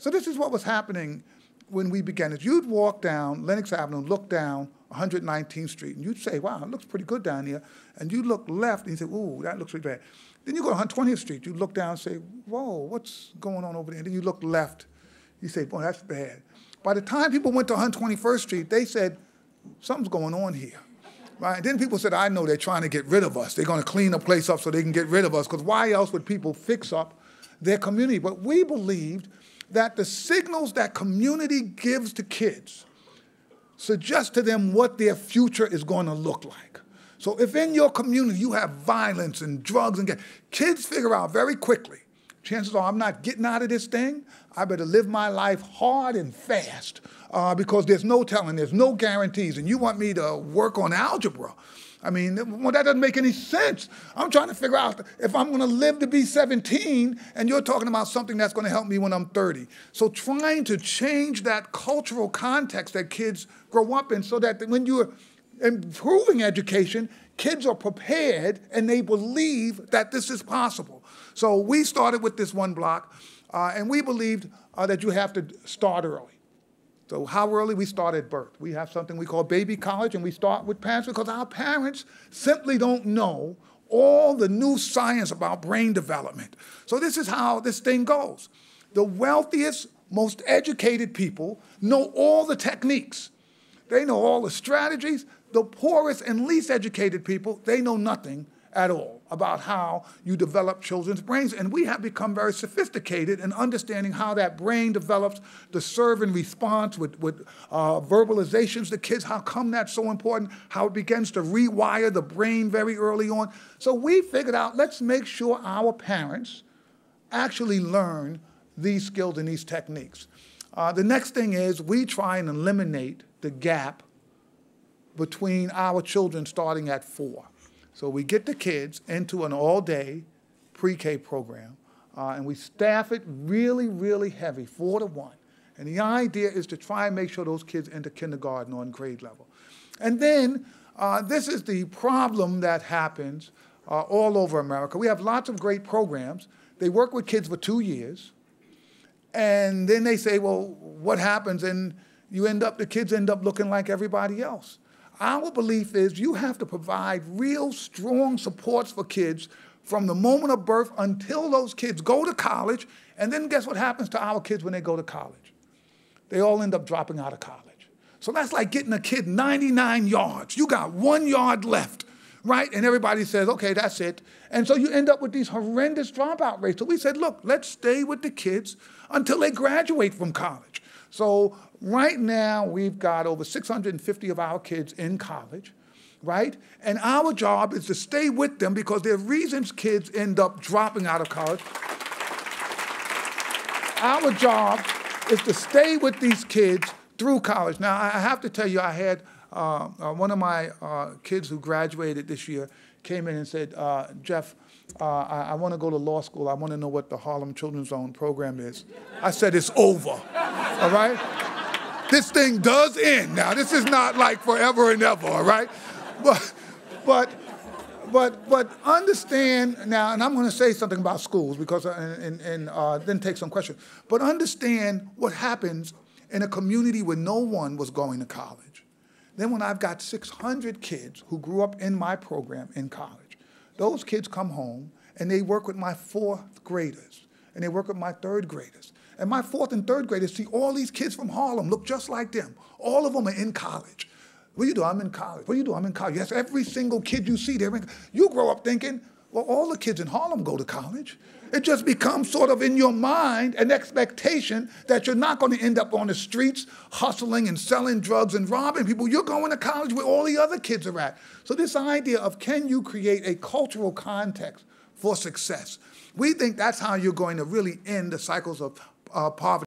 So this is what was happening when we began. Is you'd walk down Lenox Avenue, look down 119th Street, and you'd say, wow, it looks pretty good down here. And you look left, and you say, ooh, that looks really bad. Then you go to 120th Street, you look down and say, whoa, what's going on over there? And then you look left, you say, boy, that's bad. By the time people went to 121st Street, they said, something's going on here. Right? Then people said, I know they're trying to get rid of us. They're going to clean the place up so they can get rid of us, because why else would people fix up their community? But we believed that the signals that community gives to kids suggest to them what their future is going to look like. So if in your community you have violence and drugs and kids figure out very quickly, chances are I'm not getting out of this thing. I better live my life hard and fast because there's no telling, there's no guarantees. And you want me to work on algebra. I mean, well, that doesn't make any sense. I'm trying to figure out if I'm going to live to be 17 and you're talking about something that's going to help me when I'm 30. So trying to change that cultural context that kids grow up in so that when you're improving education, kids are prepared and they believe that this is possible. So we started with this one block, and we believed that you have to start early. So how early? We start at birth. We have something we call baby college, and we start with parents because our parents simply don't know all the new science about brain development. So this is how this thing goes. The wealthiest, most educated people know all the techniques. They know all the strategies. The poorest and least educated people, they know nothing at all about how you develop children's brains. And we have become very sophisticated in understanding how that brain develops, the serve and response with verbalizations to kids, how come that's so important, how it begins to rewire the brain very early on. So we figured out, let's make sure our parents actually learn these skills and these techniques. The next thing is we try and eliminate the gap between our children starting at 4. So we get the kids into an all-day pre-K program, and we staff it really, really heavy, 4 to 1. And the idea is to try and make sure those kids enter kindergarten on grade level. And then this is the problem that happens all over America. We have lots of great programs. They work with kids for 2 years, and then they say, well, what happens? And the kids end up looking like everybody else. Our belief is you have to provide real strong supports for kids from the moment of birth until those kids go to college, and then guess what happens to our kids when they go to college? They all end up dropping out of college. So that's like getting a kid 99 yards. You got 1 yard left, right? And everybody says, okay, that's it. And so you end up with these horrendous dropout rates. So we said, look, let's stay with the kids until they graduate from college. So right now, we've got over 650 of our kids in college, right? And our job is to stay with them because there are reasons kids end up dropping out of college. Our job is to stay with these kids through college. Now, I have to tell you, I had one of my kids who graduated this year came in and said, Jeff, I want to go to law school. I want to know what the Harlem Children's Zone program is. I said, it's over, all right? This thing does end. Now, this is not like forever and ever, all right? But understand now, and I'm going to say something about schools because, and then take some questions. But understand what happens in a community where no one was going to college. Then when I've got 600 kids who grew up in my program in college, those kids come home and they work with my 4th graders and they work with my 3rd graders. And my 4th and 3rd graders see all these kids from Harlem look just like them. All of them are in college. What do you do? I'm in college. What do you do? I'm in college. Yes, every single kid you see, they're in. You grow up thinking, well, all the kids in Harlem go to college. It just becomes sort of in your mind an expectation that you're not going to end up on the streets hustling and selling drugs and robbing people. You're going to college where all the other kids are at. So this idea of can you create a cultural context for success? We think that's how you're going to really end the cycles of poverty.